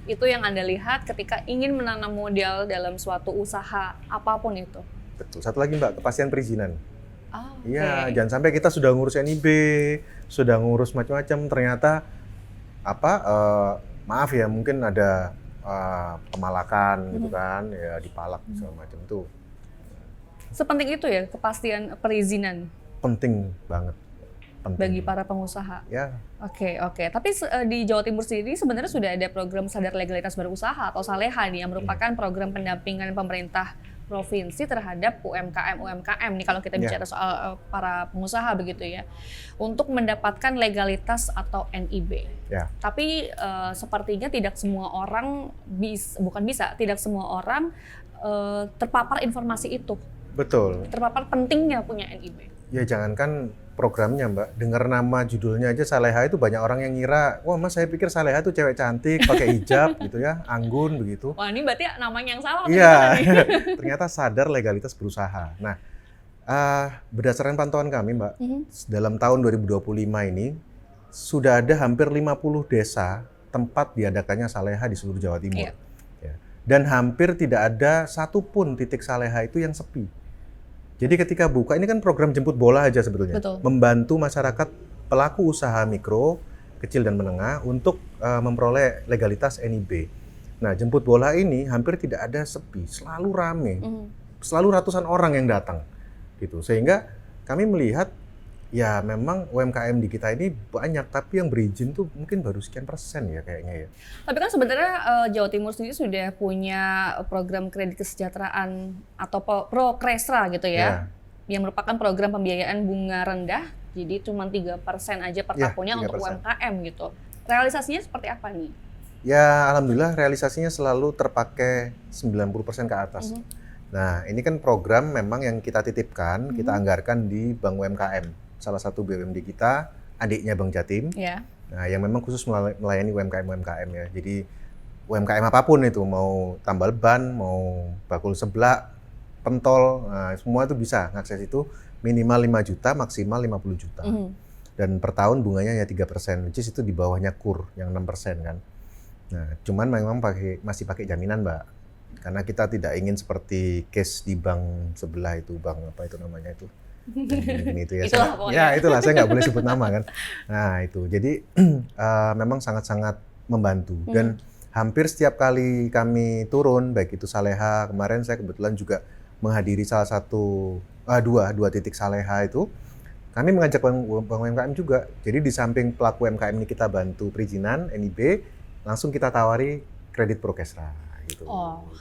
Itu yang Anda lihat ketika ingin menanam modal dalam suatu usaha apapun itu. Betul. Satu lagi, Mbak, kepastian perizinan. Iya, jangan sampai kita sudah ngurus NIB, sudah ngurus macam-macam, ternyata maaf ya, mungkin ada pemalakan gitu kan, ya dipalak segala macam itu. Sepenting itu ya kepastian perizinan. Penting banget. Bagi para pengusaha. Ya. Oke. Tapi di Jawa Timur sendiri sebenarnya sudah ada program Sadar Legalitas Berusaha atau Saleha nih, yang merupakan program pendampingan pemerintah provinsi terhadap UMKM nih kalau kita bicara soal para pengusaha begitu ya, untuk mendapatkan legalitas atau NIB. Tapi sepertinya tidak semua orang tidak semua orang terpapar informasi itu. Betul. Terpapar pentingnya punya NIB. Ya jangankan programnya, Mbak, dengar nama judulnya aja Saleha itu banyak orang yang ngira, wah Mas, saya pikir Saleha itu cewek cantik pakai hijab gitu ya, anggun begitu. Wah, ini berarti namanya yang salah. Iya. Ternyata Sadar Legalitas Berusaha. Nah, berdasarkan pantauan kami, Mbak, dalam tahun 2025 ini sudah ada hampir 50 desa tempat diadakannya Saleha di seluruh Jawa Timur. Ya. Dan hampir tidak ada satupun titik Saleha itu yang sepi. Jadi ketika buka, ini kan program jemput bola aja sebetulnya. Betul. Membantu masyarakat pelaku usaha mikro, kecil dan menengah untuk memperoleh legalitas NIB. Nah, jemput bola ini hampir tidak ada sepi, selalu rame. Selalu ratusan orang yang datang. Gitu. Sehingga kami melihat ya memang UMKM di kita ini banyak, tapi yang berizin tuh mungkin baru sekian persen ya kayaknya ya. Tapi kan sebenarnya Jawa Timur sendiri sudah punya program kredit kesejahteraan atau Prokresra gitu ya, yang merupakan program pembiayaan bunga rendah, jadi cuma 3% aja per tahunnya untuk UMKM gitu. Realisasinya seperti apa nih? Ya alhamdulillah realisasinya selalu terpakai 90% ke atas. Nah ini kan program memang yang kita titipkan, kita anggarkan di Bank UMKM. Salah satu BUMD kita, adiknya Bank Jatim, nah, yang memang khusus melayani UMKM ya. Jadi UMKM apapun itu, mau tambal ban, mau bakul seblak, pentol, nah, semua itu bisa ngakses itu, minimal 5 juta, maksimal 50 juta. Dan per tahun bunganya ya 3%, which is itu di bawahnya KUR yang 6% kan. Nah, cuman memang masih pakai jaminan, Mbak. Karena kita tidak ingin seperti case di bank sebelah itu, bank apa itu namanya itu. Ini itu ya. Itulah saya nggak boleh sebut nama kan. Nah itu jadi memang sangat-sangat membantu dan hampir setiap kali kami turun, baik itu Saleha, kemarin saya kebetulan juga menghadiri salah satu dua titik Saleha itu, kami mengajak bank UMKM juga. Jadi di samping pelaku UMKM ini kita bantu perizinan NIB, langsung kita tawari kredit Prokresra gitu.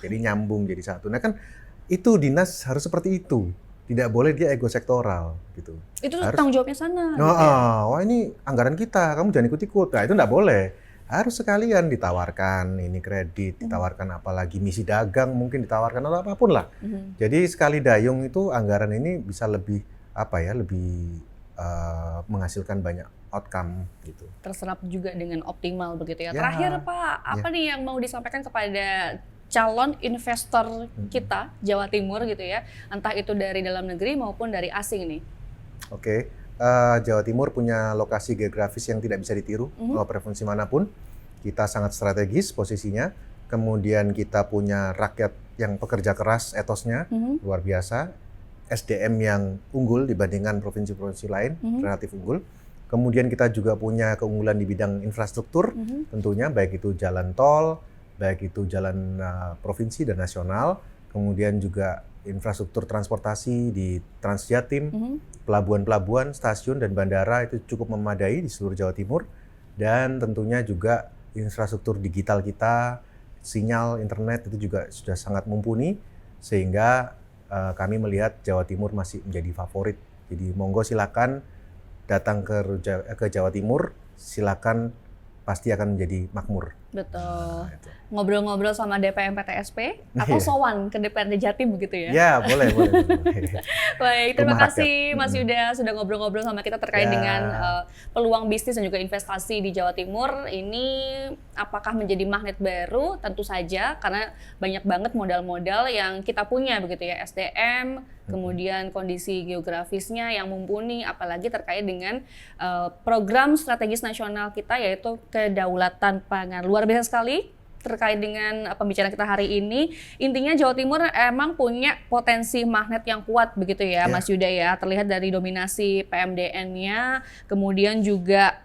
Jadi nyambung jadi satu. Nah kan itu dinas harus seperti itu. Tidak boleh dia ego sektoral gitu. Itu tanggung jawabnya sana. Wah ini anggaran kita, kamu jangan ikut-ikut. Nah itu nggak boleh. harus sekalian ditawarkan ini kredit, ditawarkan apalagi misi dagang, mungkin ditawarkan atau apapun lah. Jadi sekali dayung itu anggaran ini bisa lebih lebih menghasilkan banyak outcome gitu. Terserap juga dengan optimal begitu ya. Ya. Terakhir Pak, apa nih yang mau disampaikan kepada calon investor kita Jawa Timur gitu ya, entah itu dari dalam negeri maupun dari asing nih? Oke, Jawa Timur punya lokasi geografis yang tidak bisa ditiru oleh provinsi manapun. Kita sangat strategis posisinya. Kemudian kita punya rakyat yang pekerja keras, etosnya luar biasa. SDM yang unggul dibandingkan provinsi-provinsi lain, relatif unggul. Kemudian kita juga punya keunggulan di bidang infrastruktur, tentunya baik itu jalan tol, baik itu jalan provinsi dan nasional. Kemudian juga infrastruktur transportasi di Transjatim, pelabuhan-pelabuhan, stasiun dan bandara itu cukup memadai di seluruh Jawa Timur. Dan tentunya juga infrastruktur digital kita, sinyal internet itu juga sudah sangat mumpuni, sehingga kami melihat Jawa Timur masih menjadi favorit. Jadi monggo silakan datang ke Jawa Timur, silakan pasti akan menjadi makmur. Betul. Ngobrol-ngobrol sama DPM PTSP atau sowan ke DPRD Jatim begitu ya? Ya, boleh. Baik, terima kasih Mas Yuda sudah ngobrol-ngobrol sama kita terkait dengan peluang bisnis dan juga investasi di Jawa Timur. Ini apakah menjadi magnet baru? Tentu saja, karena banyak banget modal-modal yang kita punya begitu ya, SDM, kemudian kondisi geografisnya yang mumpuni, apalagi terkait dengan program strategis nasional kita yaitu kedaulatan pangan. Luar biasa sekali terkait dengan pembicaraan kita hari ini. Intinya Jawa Timur emang punya potensi magnet yang kuat begitu ya, Mas Yuda ya. Terlihat dari dominasi PMDN-nya, kemudian juga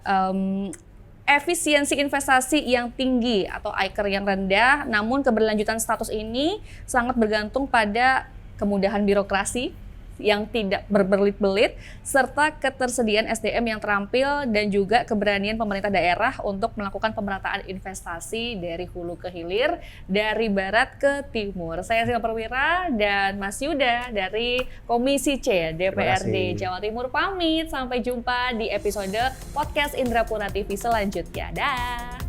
efisiensi investasi yang tinggi atau ICR yang rendah. Namun keberlanjutan status ini sangat bergantung pada kemudahan birokrasi yang tidak berbelit-belit, serta ketersediaan SDM yang terampil dan juga keberanian pemerintah daerah untuk melakukan pemerataan investasi dari hulu ke hilir, dari barat ke timur. Saya Sima Perwira dan Mas Yuda dari Komisi C DPRD Jawa Timur pamit. Sampai jumpa di episode podcast Indrapura TV selanjutnya. Dah.